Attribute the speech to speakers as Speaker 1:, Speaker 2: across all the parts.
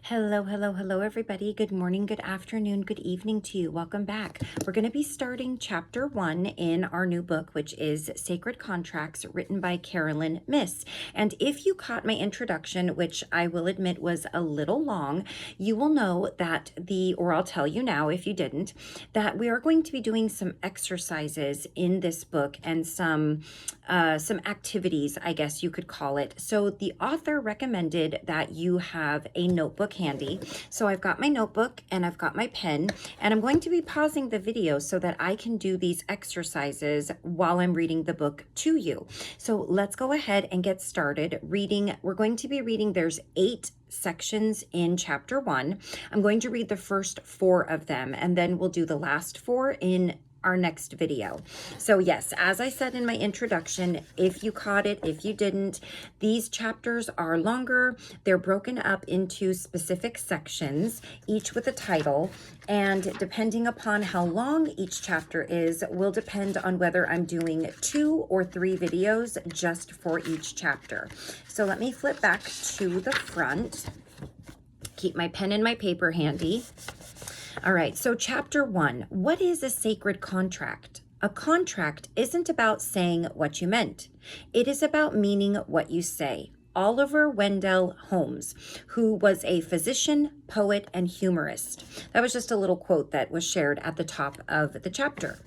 Speaker 1: Hello, hello, hello, everybody. Good morning, good afternoon, good evening to you. Welcome back. We're going to be starting chapter 1 in our new book, which is Sacred Contracts, written by Carolyn Myss. And if you caught my introduction, which I will admit was a little long, you will know that or I'll tell you now if you didn't, that we are going to be doing some exercises in this book and some activities, I guess you could call it. So the author recommended that you have a notebook handy. So I've got my notebook and I've got my pen, and I'm going to be pausing the video so that I can do these exercises while I'm reading the book to you. So let's go ahead and get started reading. We're going to be reading, there's 8 sections in chapter 1. I'm going to read the first 4 of them, and then we'll do the last 4 in our next video. So yes, as I said in my introduction, if you caught it, if you didn't, these chapters are longer. They're broken up into specific sections, each with a title, and depending upon how long each chapter is will depend on whether I'm doing 2 or 3 videos just for each chapter. So let me flip back to the front, keep my pen and my paper handy. All right, so chapter 1, what is a sacred contract? A contract isn't about saying what you meant. It is about meaning what you say. Oliver Wendell Holmes, who was a physician, poet, and humorist. That was just a little quote that was shared at the top of the chapter.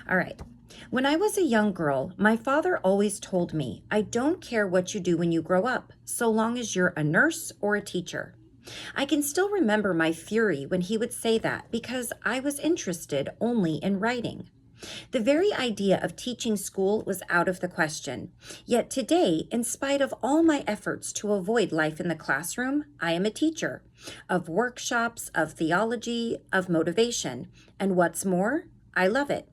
Speaker 1: All right. When I was a young girl, my father always told me, I don't care what you do when you grow up, so long as you're a nurse or a teacher. I can still remember my fury when he would say that because I was interested only in writing. The very idea of teaching school was out of the question. Yet today, in spite of all my efforts to avoid life in the classroom, I am a teacher of workshops, of theology, of motivation, and what's more, I love it.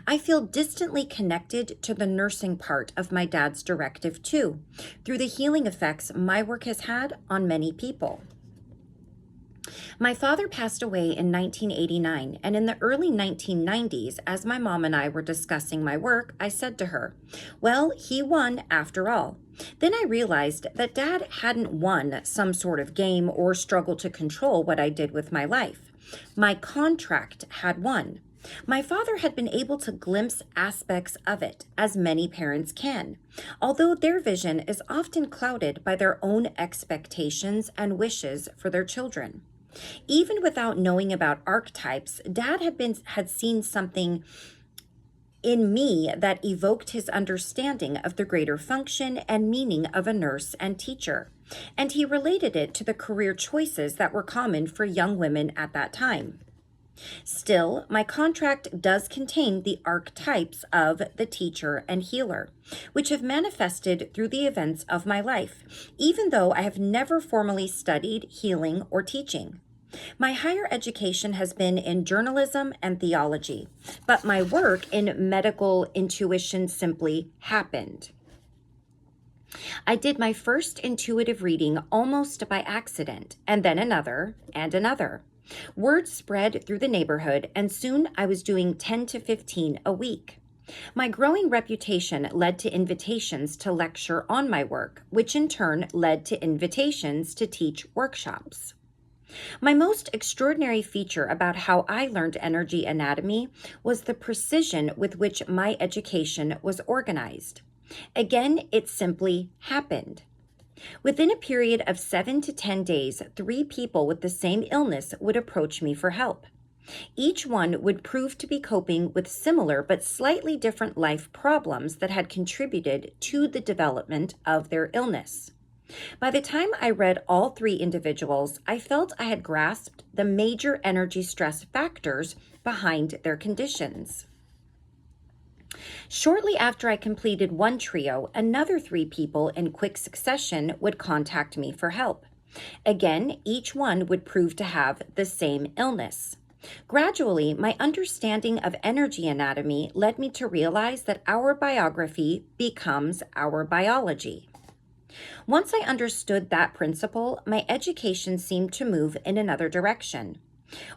Speaker 1: I feel distantly connected to the nursing part of my dad's directive too, through the healing effects my work has had on many people. My father passed away in 1989, and in the early 1990s, as my mom and I were discussing my work, I said to her, well, he won after all. Then I realized that Dad hadn't won some sort of game or struggle to control what I did with my life. My contract had won. My father had been able to glimpse aspects of it, as many parents can, although their vision is often clouded by their own expectations and wishes for their children. Even without knowing about archetypes, Dad had seen something in me that evoked his understanding of the greater function and meaning of a nurse and teacher, and he related it to the career choices that were common for young women at that time. Still, my contract does contain the archetypes of the teacher and healer, which have manifested through the events of my life, even though I have never formally studied healing or teaching. My higher education has been in journalism and theology, but my work in medical intuition simply happened. I did my first intuitive reading almost by accident, and then another and another. Word spread through the neighborhood, and soon I was doing 10 to 15 a week. My growing reputation led to invitations to lecture on my work, which in turn led to invitations to teach workshops. My most extraordinary feature about how I learned energy anatomy was the precision with which my education was organized. Again, it simply happened. Within a period of 7 to 10 days, 3 people with the same illness would approach me for help. Each one would prove to be coping with similar but slightly different life problems that had contributed to the development of their illness. By the time I read all 3 individuals, I felt I had grasped the major energy stress factors behind their conditions. Shortly after I completed one trio, another 3 people in quick succession would contact me for help. Again, each one would prove to have the same illness. Gradually, my understanding of energy anatomy led me to realize that our biography becomes our biology. Once I understood that principle, my education seemed to move in another direction.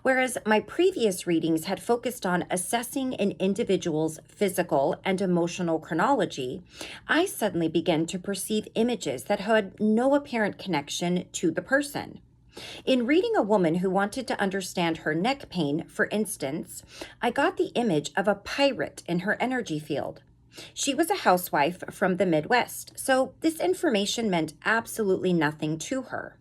Speaker 1: Whereas my previous readings had focused on assessing an individual's physical and emotional chronology, I suddenly began to perceive images that had no apparent connection to the person. In reading a woman who wanted to understand her neck pain, for instance, I got the image of a pirate in her energy field. She was a housewife from the Midwest, so this information meant absolutely nothing to her.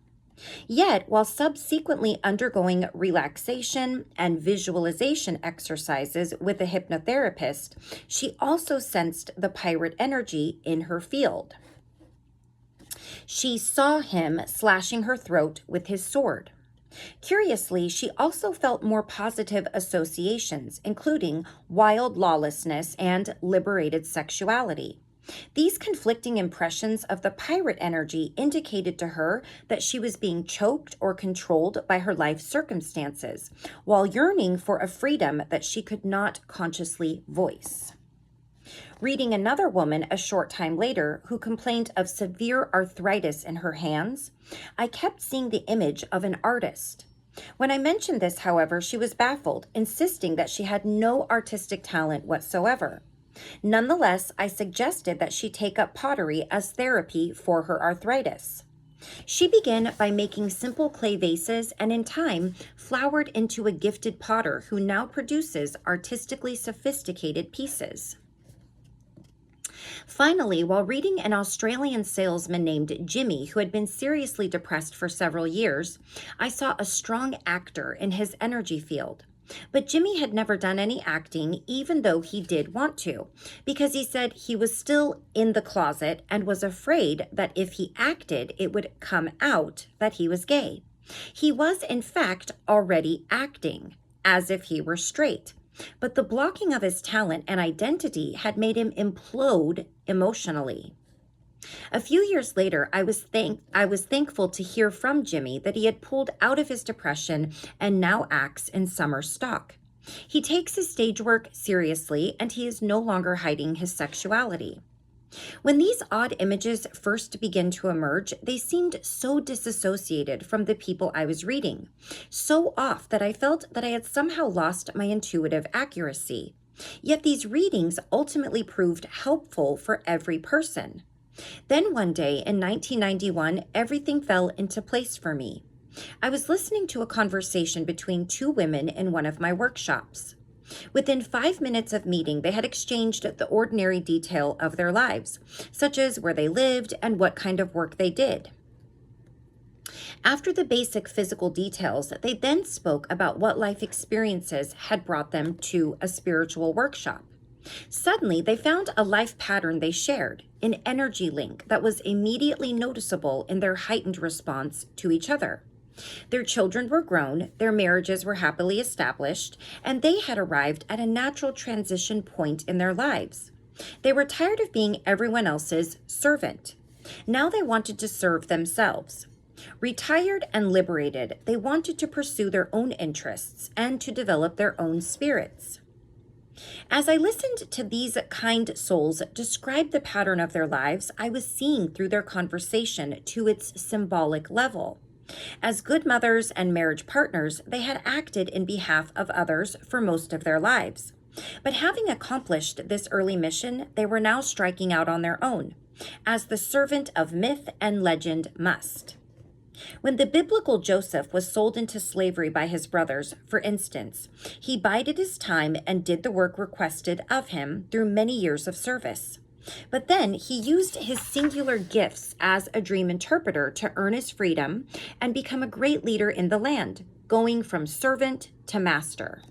Speaker 1: Yet, while subsequently undergoing relaxation and visualization exercises with a hypnotherapist, she also sensed the pirate energy in her field. She saw him slashing her throat with his sword. Curiously, she also felt more positive associations, including wild lawlessness and liberated sexuality. These conflicting impressions of the pirate energy indicated to her that she was being choked or controlled by her life circumstances, while yearning for a freedom that she could not consciously voice. Reading another woman a short time later who complained of severe arthritis in her hands, I kept seeing the image of an artist. When I mentioned this, however, she was baffled, insisting that she had no artistic talent whatsoever. Nonetheless, I suggested that she take up pottery as therapy for her arthritis. She began by making simple clay vases and in time flowered into a gifted potter who now produces artistically sophisticated pieces. Finally, while reading an Australian salesman named Jimmy, who had been seriously depressed for several years, I saw a strong actor in his energy field. But Jimmy had never done any acting, even though he did want to, because he said he was still in the closet and was afraid that if he acted, it would come out that he was gay. He was, in fact, already acting, as if he were straight. But the blocking of his talent and identity had made him implode emotionally. A few years later, I was thankful to hear from Jimmy that he had pulled out of his depression and now acts in summer stock. He takes his stage work seriously, and he is no longer hiding his sexuality. When these odd images first began to emerge, they seemed so disassociated from the people I was reading, so off that I felt that I had somehow lost my intuitive accuracy. Yet these readings ultimately proved helpful for every person. Then one day in 1991, everything fell into place for me. I was listening to a conversation between two women in one of my workshops. Within 5 minutes of meeting, they had exchanged the ordinary detail of their lives, such as where they lived and what kind of work they did. After the basic physical details, they then spoke about what life experiences had brought them to a spiritual workshop. Suddenly, they found a life pattern they shared, an energy link that was immediately noticeable in their heightened response to each other. Their children were grown, their marriages were happily established, and they had arrived at a natural transition point in their lives. They were tired of being everyone else's servant. Now they wanted to serve themselves. Retired and liberated, they wanted to pursue their own interests and to develop their own spirits. As I listened to these kind souls describe the pattern of their lives, I was seeing through their conversation to its symbolic level. As good mothers and marriage partners, they had acted in behalf of others for most of their lives. But having accomplished this early mission, they were now striking out on their own, as the servant of myth and legend must. When the biblical Joseph was sold into slavery by his brothers, for instance, he bided his time and did the work requested of him through many years of service. But then he used his singular gifts as a dream interpreter to earn his freedom and become a great leader in the land, going from servant to master.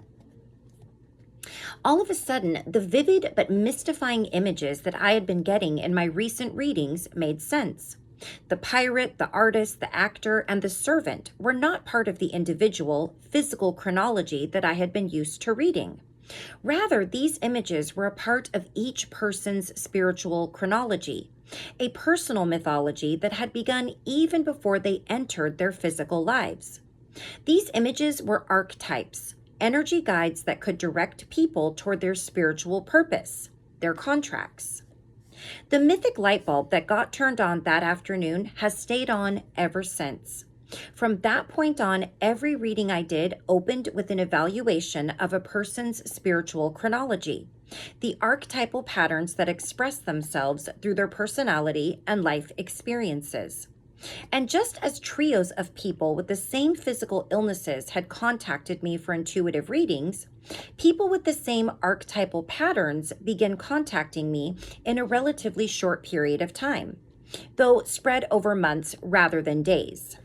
Speaker 1: All of a sudden, the vivid but mystifying images that I had been getting in my recent readings made sense. The pirate, the artist, the actor, and the servant were not part of the individual, physical chronology that I had been used to reading. Rather, these images were a part of each person's spiritual chronology, a personal mythology that had begun even before they entered their physical lives. These images were archetypes, energy guides that could direct people toward their spiritual purpose, their contracts. The mythic light bulb that got turned on that afternoon has stayed on ever since. From that point on, every reading I did opened with an evaluation of a person's spiritual chronology, the archetypal patterns that express themselves through their personality and life experiences. And just as trios of people with the same physical illnesses had contacted me for intuitive readings, people with the same archetypal patterns began contacting me in a relatively short period of time, though spread over months rather than days.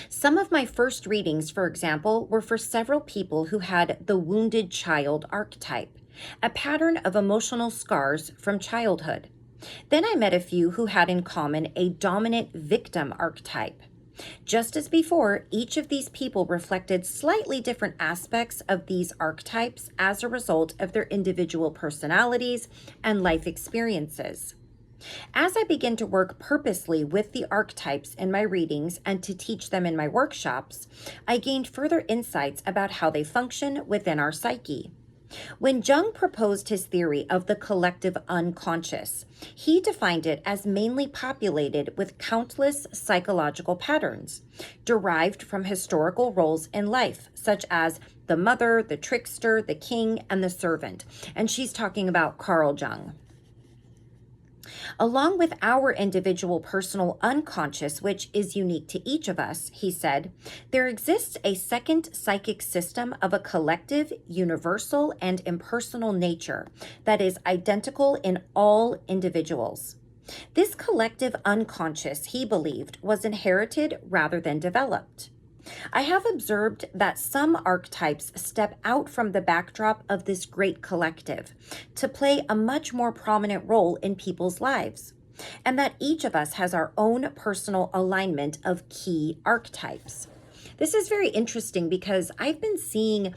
Speaker 1: Some of my first readings, for example, were for several people who had the wounded child archetype, a pattern of emotional scars from childhood. Then I met a few who had in common a dominant victim archetype. Just as before, each of these people reflected slightly different aspects of these archetypes as a result of their individual personalities and life experiences. As I begin to work purposely with the archetypes in my readings and to teach them in my workshops, I gained further insights about how they function within our psyche. When Jung proposed his theory of the collective unconscious, he defined it as mainly populated with countless psychological patterns derived from historical roles in life, such as the mother, the trickster, the king, and the servant. And she's talking about Carl Jung. Along with our individual personal unconscious, which is unique to each of us, he said, there exists a second psychic system of a collective, universal, and impersonal nature that is identical in all individuals. This collective unconscious, he believed, was inherited rather than developed. I have observed that some archetypes step out from the backdrop of this great collective to play a much more prominent role in people's lives, and that each of us has our own personal alignment of key archetypes. This is very interesting because I've been seeing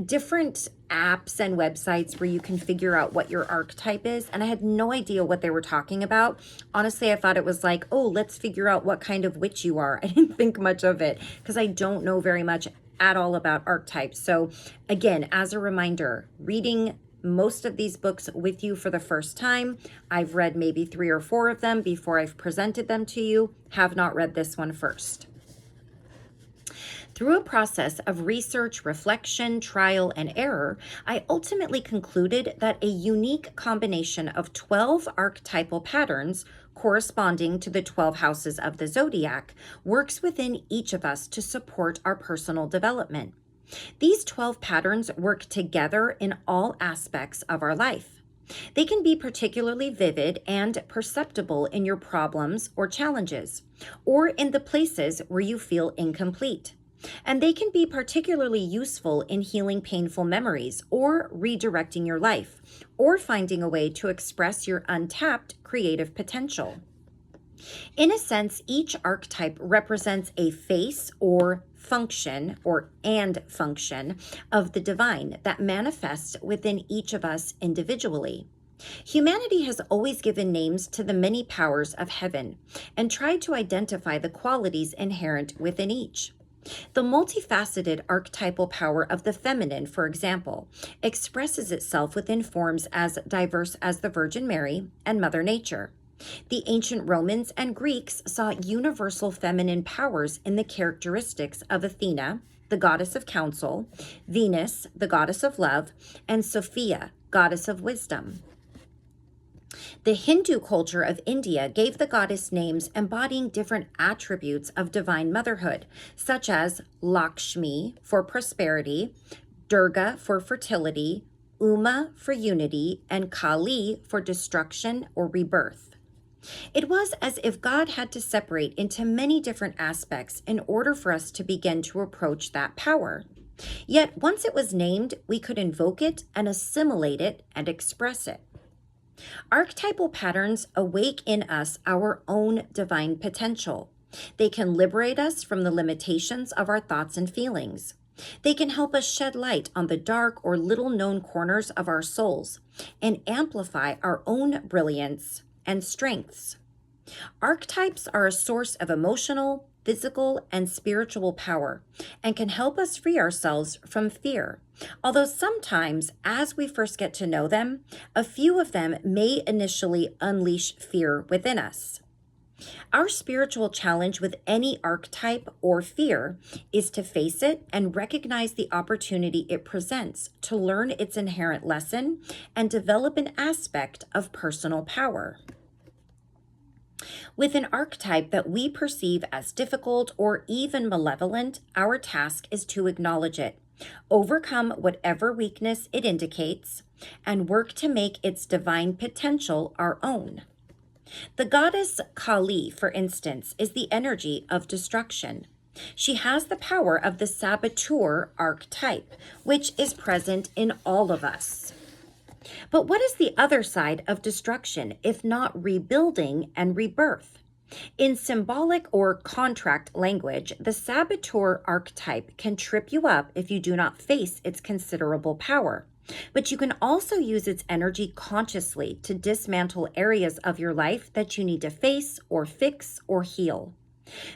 Speaker 1: different apps and websites where you can figure out what your archetype is, and I had no idea what they were talking about. Honestly, I thought it was like, oh, let's figure out what kind of witch you are. I didn't think much of it because I don't know very much at all about archetypes. So again, as a reminder, reading most of these books with you for the first time. I've read maybe 3 or 4 of them before I've presented them to you. Have not read this one first. Through a process of research, reflection, trial, and error, I ultimately concluded that a unique combination of 12 archetypal patterns corresponding to the 12 houses of the zodiac works within each of us to support our personal development. These 12 patterns work together in all aspects of our life. They can be particularly vivid and perceptible in your problems or challenges, or in the places where you feel incomplete. And they can be particularly useful in healing painful memories or redirecting your life, or finding a way to express your untapped creative potential. In a sense, each archetype represents a face or function and function of the divine that manifests within each of us individually. Humanity has always given names to the many powers of heaven and tried to identify the qualities inherent within each. The multifaceted archetypal power of the feminine, for example, expresses itself within forms as diverse as the Virgin Mary and Mother Nature. The ancient Romans and Greeks saw universal feminine powers in the characteristics of Athena, the goddess of counsel, Venus, the goddess of love, and Sophia, goddess of wisdom. The Hindu culture of India gave the goddess names embodying different attributes of divine motherhood, such as Lakshmi for prosperity, Durga for fertility, Uma for unity, and Kali for destruction or rebirth. It was as if God had to separate into many different aspects in order for us to begin to approach that power. Yet once it was named, we could invoke it and assimilate it and express it. Archetypal patterns awake in us our own divine potential. They can liberate us from the limitations of our thoughts and feelings. They can help us shed light on the dark or little-known corners of our souls and amplify our own brilliance and strengths. Archetypes are a source of emotional, physical, and spiritual power and can help us free ourselves from fear. Although sometimes, as we first get to know them, a few of them may initially unleash fear within us. Our spiritual challenge with any archetype or fear is to face it and recognize the opportunity it presents to learn its inherent lesson and develop an aspect of personal power. With an archetype that we perceive as difficult or even malevolent, our task is to acknowledge it, overcome whatever weakness it indicates, and work to make its divine potential our own. The goddess Kali, for instance, is the energy of destruction. She has the power of the saboteur archetype, which is present in all of us. But what is the other side of destruction if not rebuilding and rebirth? In symbolic or contract language, the saboteur archetype can trip you up if you do not face its considerable power. But you can also use its energy consciously to dismantle areas of your life that you need to face or fix or heal.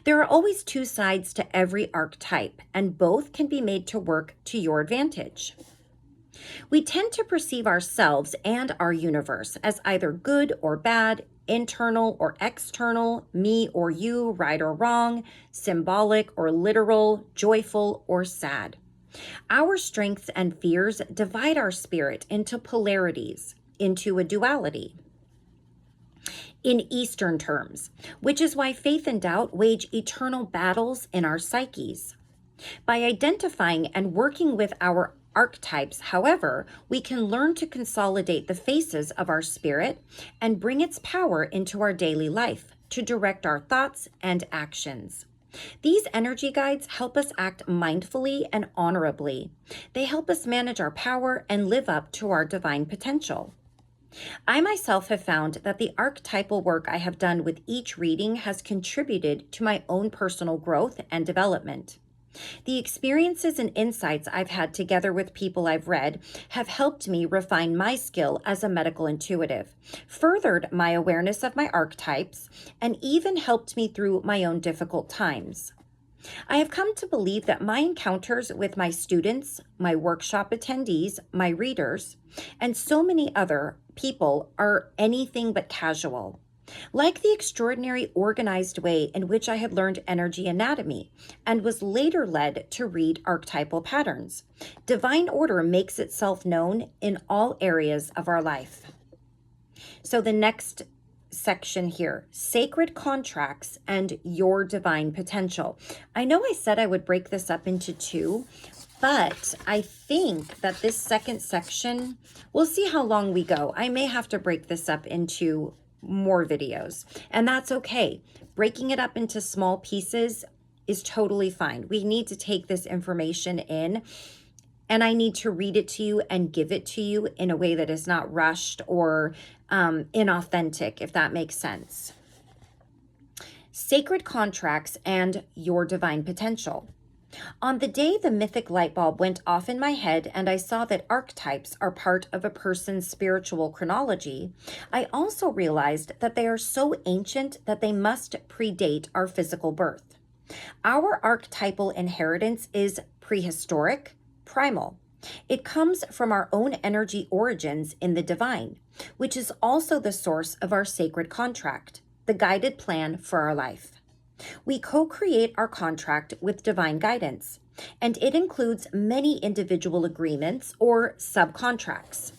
Speaker 1: There are always two sides to every archetype, and both can be made to work to your advantage. We tend to perceive ourselves and our universe as either good or bad, internal or external, me or you, right or wrong, symbolic or literal, joyful or sad. Our strengths and fears divide our spirit into polarities, into a duality. In Eastern terms, which is why faith and doubt wage eternal battles in our psyches. By identifying and working with our archetypes, however, we can learn to consolidate the faces of our spirit and bring its power into our daily life to direct our thoughts and actions. These energy guides help us act mindfully and honorably. They help us manage our power and live up to our divine potential. I myself have found that the archetypal work I have done with each reading has contributed to my own personal growth and development. The experiences and insights I've had together with people I've read have helped me refine my skill as a medical intuitive, furthered my awareness of my archetypes, and even helped me through my own difficult times. I have come to believe that my encounters with my students, my workshop attendees, my readers, and so many other people are anything but casual. Like the extraordinary organized way in which I had learned energy anatomy and was later led to read archetypal patterns, divine order makes itself known in all areas of our life. So the next section here, sacred contracts and your divine potential. I know I said I would break this up into two, but I think that this second section, we'll see how long we go. I may have to break this up into more videos, and that's okay. Breaking it up into small pieces is totally fine. We need to take this information in, and I need to read it to you and give it to you in a way that is not rushed or inauthentic, if that makes sense. Sacred contracts and your divine potential. On the day the mythic light bulb went off in my head and I saw that archetypes are part of a person's spiritual chronology, I also realized that they are so ancient that they must predate our physical birth. Our archetypal inheritance is prehistoric, primal. It comes from our own energy origins in the divine, which is also the source of our sacred contract, the guided plan for our life. We co-create our contract with divine guidance, and it includes many individual agreements or subcontracts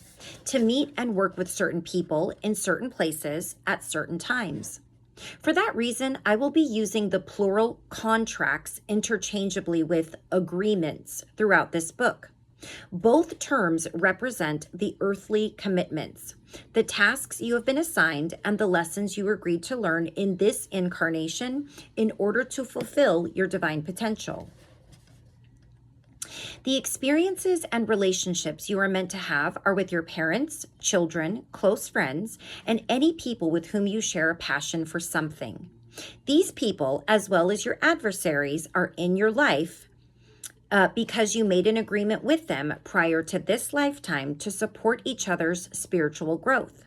Speaker 1: to meet and work with certain people in certain places at certain times. For that reason, I will be using the plural contracts interchangeably with agreements throughout this book. Both terms represent the earthly commitments, the tasks you have been assigned, and the lessons you agreed to learn in this incarnation in order to fulfill your divine potential. The experiences and relationships you are meant to have are with your parents, children, close friends, and any people with whom you share a passion for something. These people, as well as your adversaries, are in your life because you made an agreement with them prior to this lifetime to support each other's spiritual growth.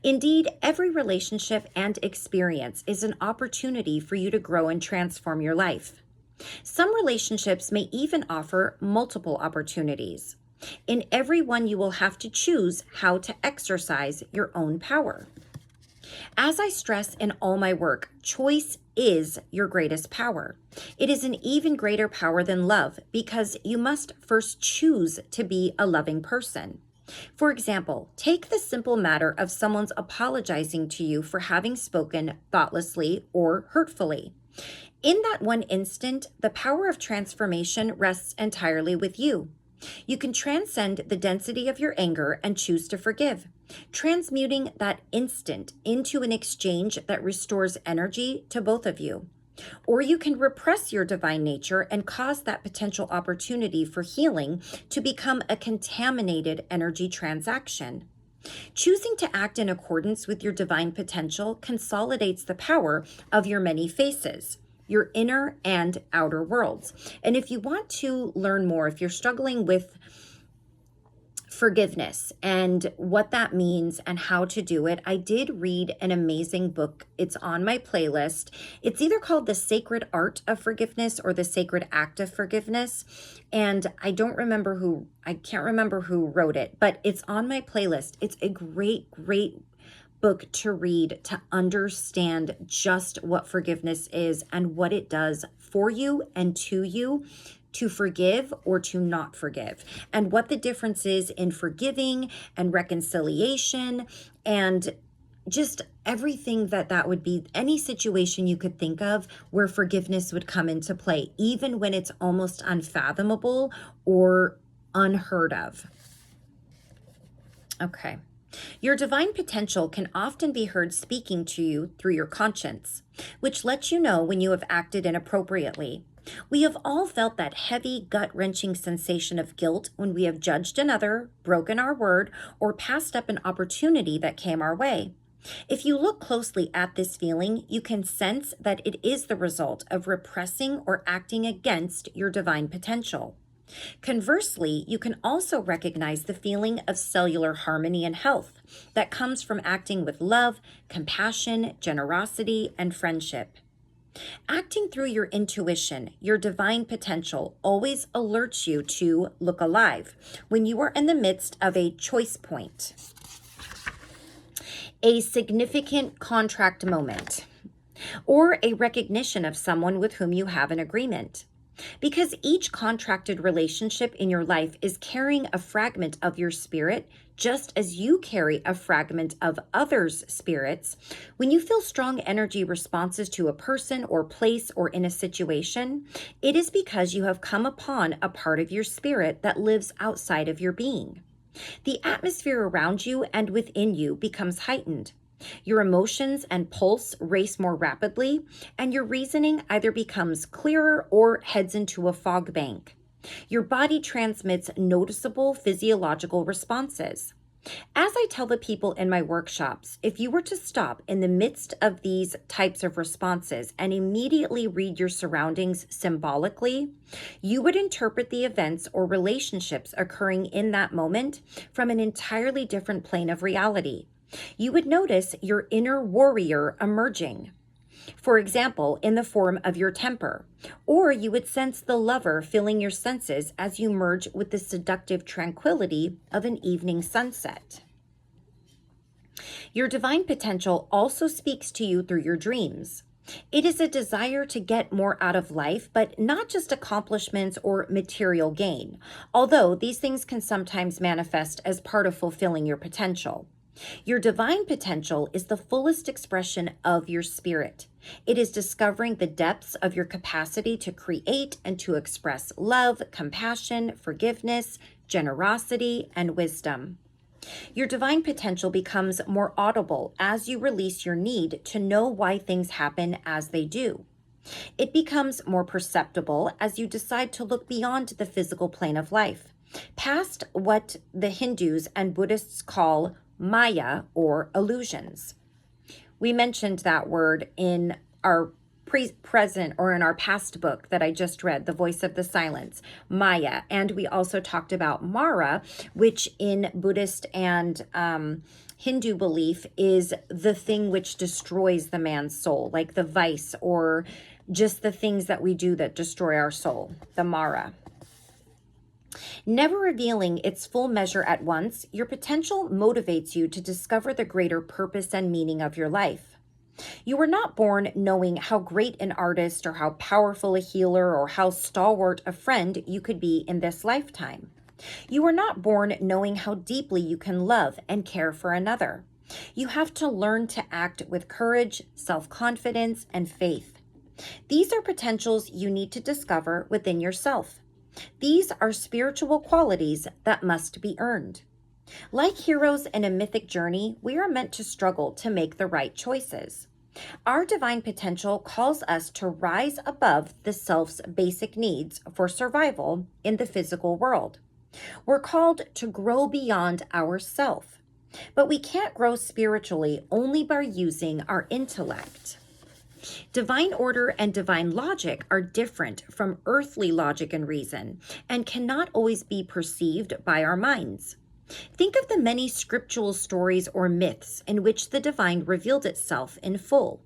Speaker 1: Indeed, every relationship and experience is an opportunity for you to grow and transform your life. Some relationships may even offer multiple opportunities. In every one, you will have to choose how to exercise your own power. As I stress in all my work, choice is your greatest power. It is an even greater power than love because you must first choose to be a loving person. For example, take the simple matter of someone's apologizing to you for having spoken thoughtlessly or hurtfully. In that one instant, the power of transformation rests entirely with you. You can transcend the density of your anger and choose to forgive, transmuting that instant into an exchange that restores energy to both of you. Or you can repress your divine nature and cause that potential opportunity for healing to become a contaminated energy transaction. Choosing to act in accordance with your divine potential consolidates the power of your many faces, your inner and outer worlds. And if you want to learn more, if you're struggling with forgiveness and what that means and how to do it, I did read an amazing book. It's on my playlist. It's either called The Sacred Art of Forgiveness or The Sacred Act of Forgiveness. And I can't remember who wrote it, but it's on my playlist. It's a great book to read to understand just what forgiveness is and what it does for you and to you, to forgive or to not forgive, and what the difference is in forgiving and reconciliation and just everything that would be, any situation you could think of where forgiveness would come into play, even when it's almost unfathomable or unheard of. Okay. Your divine potential can often be heard speaking to you through your conscience, which lets you know when you have acted inappropriately. We have all felt that heavy, gut-wrenching sensation of guilt when we have judged another, broken our word, or passed up an opportunity that came our way. If you look closely at this feeling, you can sense that it is the result of repressing or acting against your divine potential. Conversely, you can also recognize the feeling of cellular harmony and health that comes from acting with love, compassion, generosity, and friendship. Acting through your intuition, your divine potential always alerts you to look alive when you are in the midst of a choice point, a significant contract moment, or a recognition of someone with whom you have an agreement. Because each contracted relationship in your life is carrying a fragment of your spirit, just as you carry a fragment of others' spirits, when you feel strong energy responses to a person or place or in a situation, it is because you have come upon a part of your spirit that lives outside of your being. The atmosphere around you and within you becomes heightened. Your emotions and pulse race more rapidly, and your reasoning either becomes clearer or heads into a fog bank. Your body transmits noticeable physiological responses. As I tell the people in my workshops, if you were to stop in the midst of these types of responses and immediately read your surroundings symbolically, you would interpret the events or relationships occurring in that moment from an entirely different plane of reality. You would notice your inner warrior emerging, for example, in the form of your temper, or you would sense the lover filling your senses as you merge with the seductive tranquility of an evening sunset. Your divine potential also speaks to you through your dreams. It is a desire to get more out of life, but not just accomplishments or material gain, although these things can sometimes manifest as part of fulfilling your potential. Your divine potential is the fullest expression of your spirit. It is discovering the depths of your capacity to create and to express love, compassion, forgiveness, generosity, and wisdom. Your divine potential becomes more audible as you release your need to know why things happen as they do. It becomes more perceptible as you decide to look beyond the physical plane of life, past what the Hindus and Buddhists call Maya or illusions. We mentioned that word in our present or in our past book that I just read, The Voice of the Silence, Maya. And we also talked about Mara, which in Buddhist and Hindu belief is the thing which destroys the man's soul, like the vice or just the things that we do that destroy our soul, the Mara. Never revealing its full measure at once, your potential motivates you to discover the greater purpose and meaning of your life. You were not born knowing how great an artist or how powerful a healer or how stalwart a friend you could be in this lifetime. You were not born knowing how deeply you can love and care for another. You have to learn to act with courage, self-confidence, and faith. These are potentials you need to discover within yourself. These are spiritual qualities that must be earned. Like heroes in a mythic journey, we are meant to struggle to make the right choices. Our divine potential calls us to rise above the self's basic needs for survival in the physical world. We're called to grow beyond ourself, but we can't grow spiritually only by using our intellect. Divine order and divine logic are different from earthly logic and reason and cannot always be perceived by our minds. Think of the many scriptural stories or myths in which the divine revealed itself in full.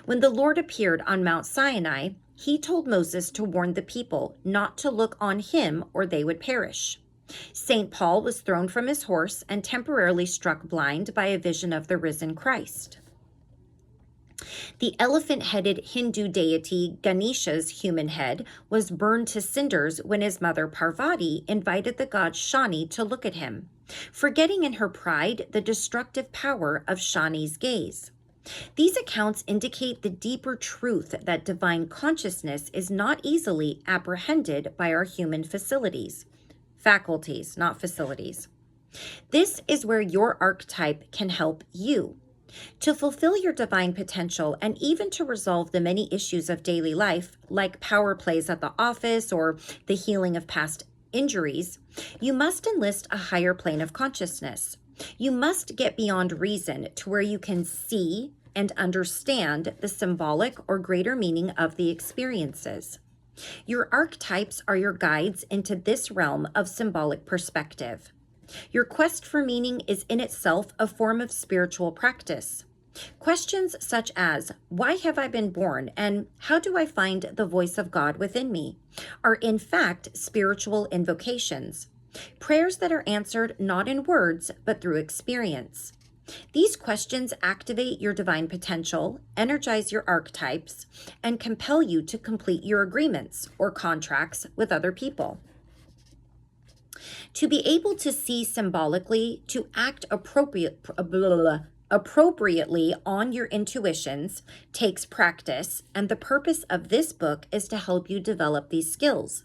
Speaker 1: When the Lord appeared on Mount Sinai, he told Moses to warn the people not to look on him or they would perish. St. Paul was thrown from his horse and temporarily struck blind by a vision of the risen Christ. The elephant-headed Hindu deity Ganesha's human head was burned to cinders when his mother Parvati invited the god Shani to look at him, forgetting in her pride the destructive power of Shani's gaze. These accounts indicate the deeper truth that divine consciousness is not easily apprehended by our human faculties, not facilities. This is where your archetype can help you. To fulfill your divine potential and even to resolve the many issues of daily life, like power plays at the office or the healing of past injuries, you must enlist a higher plane of consciousness. You must get beyond reason to where you can see and understand the symbolic or greater meaning of the experiences. Your archetypes are your guides into this realm of symbolic perspective. Your quest for meaning is in itself a form of spiritual practice. Questions such as, why have I been born and how do I find the voice of God within me, are in fact spiritual invocations, prayers that are answered not in words but through experience. These questions activate your divine potential, energize your archetypes, and compel you to complete your agreements or contracts with other people. To be able to see symbolically, to act appropriately on your intuitions takes practice, and the purpose of this book is to help you develop these skills.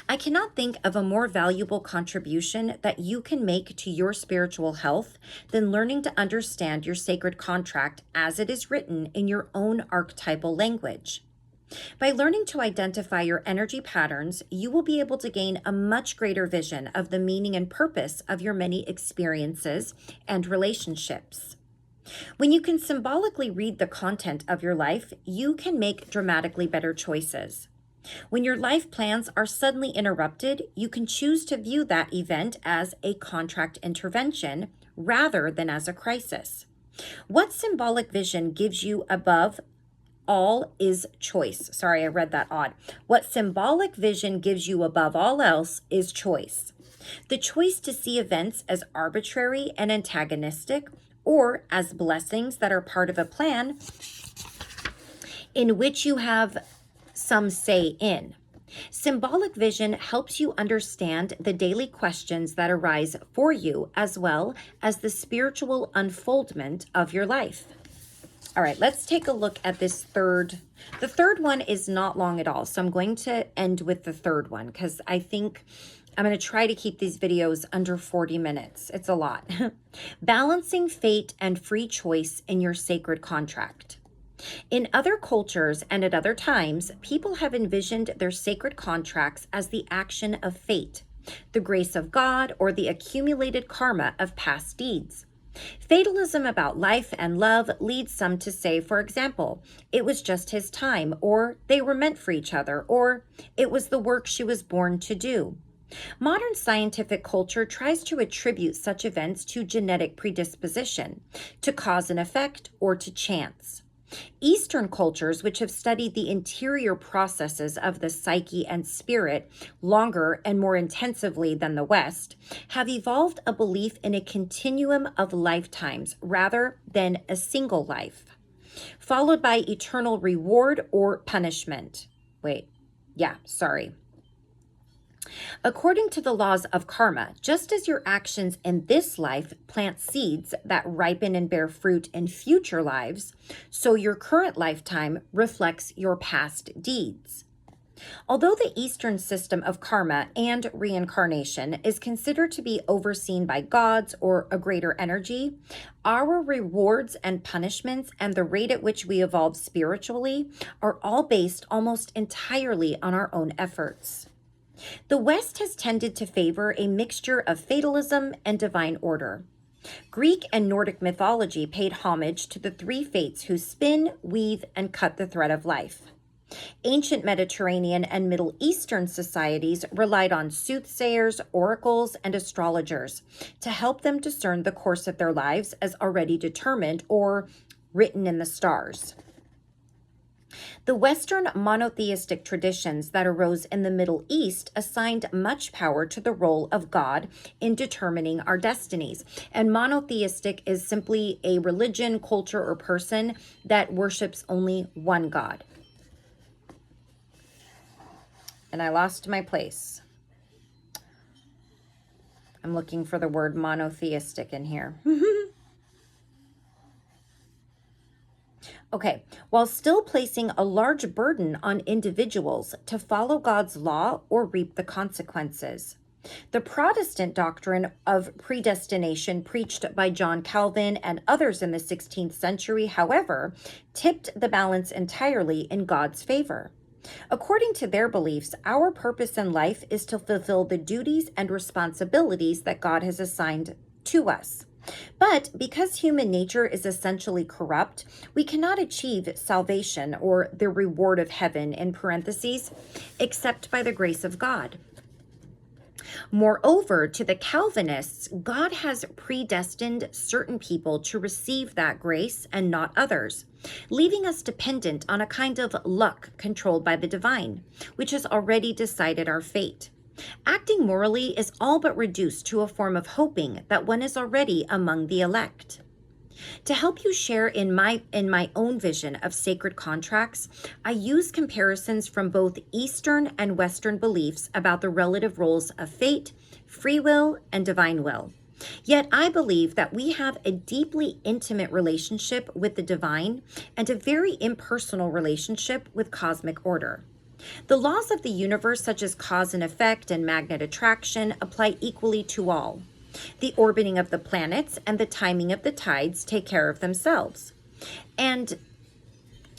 Speaker 1: I cannot think of a more valuable contribution that you can make to your spiritual health than learning to understand your sacred contract as it is written in your own archetypal language. By learning to identify your energy patterns, you will be able to gain a much greater vision of the meaning and purpose of your many experiences and relationships. When you can symbolically read the content of your life, you can make dramatically better choices. When your life plans are suddenly interrupted, you can choose to view that event as a contract intervention rather than as a crisis. What symbolic vision gives you above all is choice. Sorry, I read that odd. What symbolic vision gives you above all else is choice. The choice to see events as arbitrary and antagonistic or as blessings that are part of a plan in which you have some say in. Symbolic vision helps you understand the daily questions that arise for you as well as the spiritual unfoldment of your life. All right, let's take a look at this third. The third one is not long at all, so I'm going to end with the third one because I think I'm going to try to keep these videos under 40 minutes. It's a lot. Balancing fate and free choice in your sacred contract. In other cultures and at other times, people have envisioned their sacred contracts as the action of fate, the grace of God, or the accumulated karma of past deeds. Fatalism about life and love leads some to say, for example, it was just his time, or they were meant for each other, or it was the work she was born to do. Modern scientific culture tries to attribute such events to genetic predisposition, to cause and effect, or to chance. Eastern cultures, which have studied the interior processes of the psyche and spirit longer and more intensively than the West, have evolved a belief in a continuum of lifetimes rather than a single life, followed by eternal reward or punishment. According to the laws of karma, just as your actions in this life plant seeds that ripen and bear fruit in future lives, so your current lifetime reflects your past deeds. Although the Eastern system of karma and reincarnation is considered to be overseen by gods or a greater energy, our rewards and punishments and the rate at which we evolve spiritually are all based almost entirely on our own efforts. The West has tended to favor a mixture of fatalism and divine order. Greek and Nordic mythology paid homage to the three fates who spin, weave, and cut the thread of life. Ancient Mediterranean and Middle Eastern societies relied on soothsayers, oracles, and astrologers to help them discern the course of their lives as already determined or written in the stars. The Western monotheistic traditions that arose in the Middle East assigned much power to the role of God in determining our destinies. And monotheistic is simply a religion, culture, or person that worships only one God. And I lost my place. I'm looking for the word monotheistic in here. Okay, while still placing a large burden on individuals to follow God's law or reap the consequences. The Protestant doctrine of predestination preached by John Calvin and others in the 16th century, however, tipped the balance entirely in God's favor. According to their beliefs, our purpose in life is to fulfill the duties and responsibilities that God has assigned to us. But because human nature is essentially corrupt, we cannot achieve salvation or the reward of heaven in parentheses, except by the grace of God. Moreover, to the Calvinists, God has predestined certain people to receive that grace and not others, leaving us dependent on a kind of luck controlled by the divine, which has already decided our fate. Acting morally is all but reduced to a form of hoping that one is already among the elect. To help you share in my own vision of sacred contracts, I use comparisons from both Eastern and Western beliefs about the relative roles of fate, free will, and divine will. Yet I believe that we have a deeply intimate relationship with the divine and a very impersonal relationship with cosmic order. The laws of the universe, such as cause and effect and magnet attraction, apply equally to all. The orbiting of the planets and the timing of the tides take care of themselves. And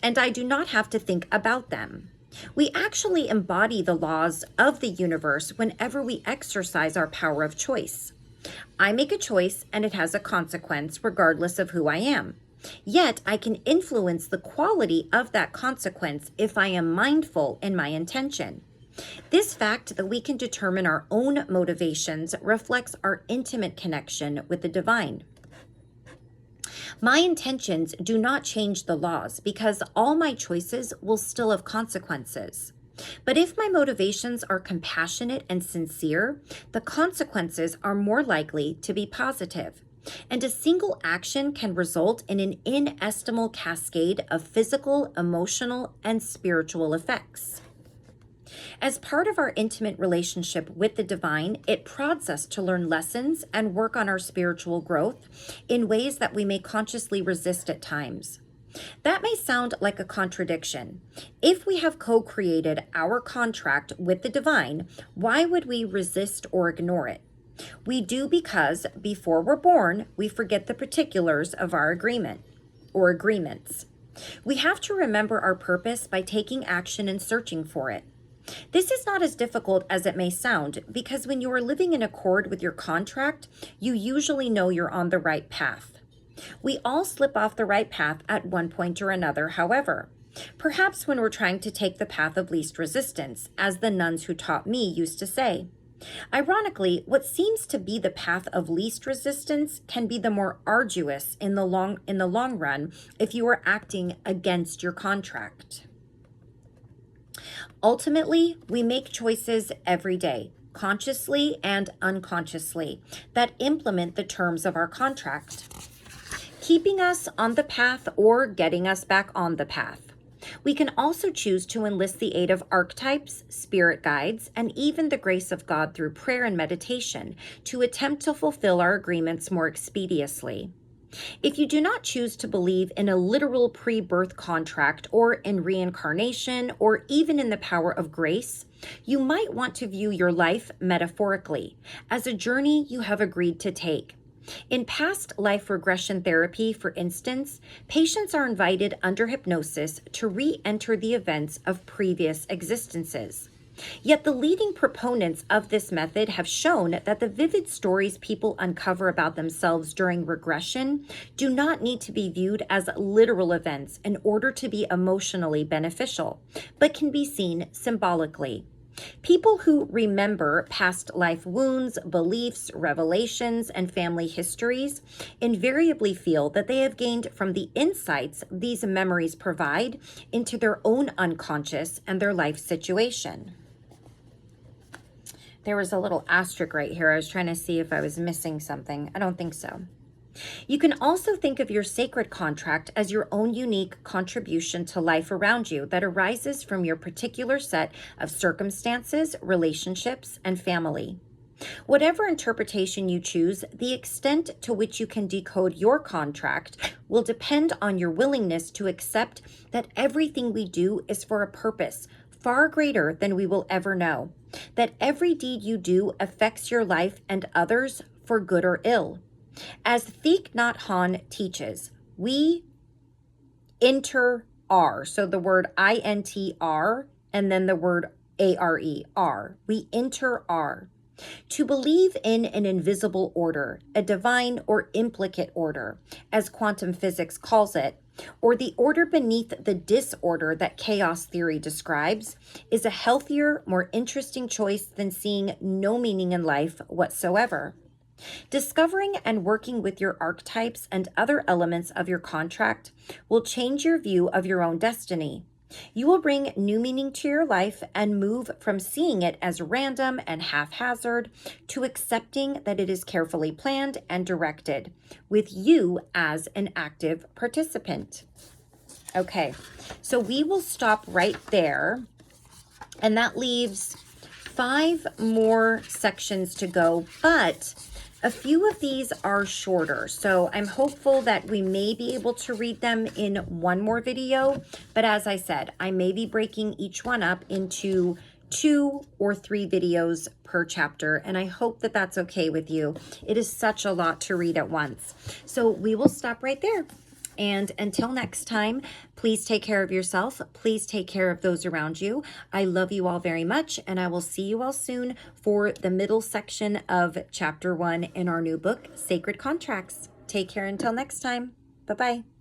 Speaker 1: I do not have to think about them. We actually embody the laws of the universe whenever we exercise our power of choice. I make a choice and it has a consequence regardless of who I am. Yet I can influence the quality of that consequence if I am mindful in my intention. This fact that we can determine our own motivations reflects our intimate connection with the divine. My intentions do not change the laws because all my choices will still have consequences. But if my motivations are compassionate and sincere, the consequences are more likely to be positive. And a single action can result in an inestimable cascade of physical, emotional, and spiritual effects. As part of our intimate relationship with the divine, it prods us to learn lessons and work on our spiritual growth in ways that we may consciously resist at times. That may sound like a contradiction. If we have co-created our contract with the divine, why would we resist or ignore it? We do because before we're born, we forget the particulars of our agreement or agreements. We have to remember our purpose by taking action and searching for it. This is not as difficult as it may sound because when you are living in accord with your contract, you usually know you're on the right path. We all slip off the right path at one point or another, however. Perhaps when we're trying to take the path of least resistance, as the nuns who taught me used to say. Ironically, what seems to be the path of least resistance can be the more arduous in the long run if you are acting against your contract. Ultimately, we make choices every day, consciously and unconsciously, that implement the terms of our contract, keeping us on the path or getting us back on the path. We can also choose to enlist the aid of archetypes, spirit guides, and even the grace of God through prayer and meditation to attempt to fulfill our agreements more expeditiously. If you do not choose to believe in a literal pre-birth contract or in reincarnation or even in the power of grace, you might want to view your life metaphorically as a journey you have agreed to take. In past life regression therapy, for instance, patients are invited under hypnosis to re-enter the events of previous existences. Yet the leading proponents of this method have shown that the vivid stories people uncover about themselves during regression do not need to be viewed as literal events in order to be emotionally beneficial, but can be seen symbolically. People who remember past life wounds, beliefs, revelations, and family histories invariably feel that they have gained from the insights these memories provide into their own unconscious and their life situation. There was a little asterisk right here. I was trying to see if I was missing something. I don't think so. You can also think of your sacred contract as your own unique contribution to life around you that arises from your particular set of circumstances, relationships, and family. Whatever interpretation you choose, the extent to which you can decode your contract will depend on your willingness to accept that everything we do is for a purpose far greater than we will ever know, that every deed you do affects your life and others for good or ill. As Thich Nhat Hanh teaches, we are, so the word INTR and then the word ARE, we are. To believe in an invisible order, a divine or implicate order, as quantum physics calls it, or the order beneath the disorder that chaos theory describes, is a healthier, more interesting choice than seeing no meaning in life whatsoever. Discovering and working with your archetypes and other elements of your contract will change your view of your own destiny. You will bring new meaning to your life and move from seeing it as random and haphazard to accepting that it is carefully planned and directed, with you as an active participant. Okay, so we will stop right there, and that leaves 5 more sections to go, but a few of these are shorter, so I'm hopeful that we may be able to read them in one more video. But as I said, I may be breaking each one up into 2 or 3 videos per chapter, and I hope that that's okay with you. It is such a lot to read at once. So we will stop right there. And until next time, please take care of yourself. Please take care of those around you. I love you all very much, and I will see you all soon for the middle section of Chapter 1 in our new book, Sacred Contracts. Take care until next time. Bye-bye.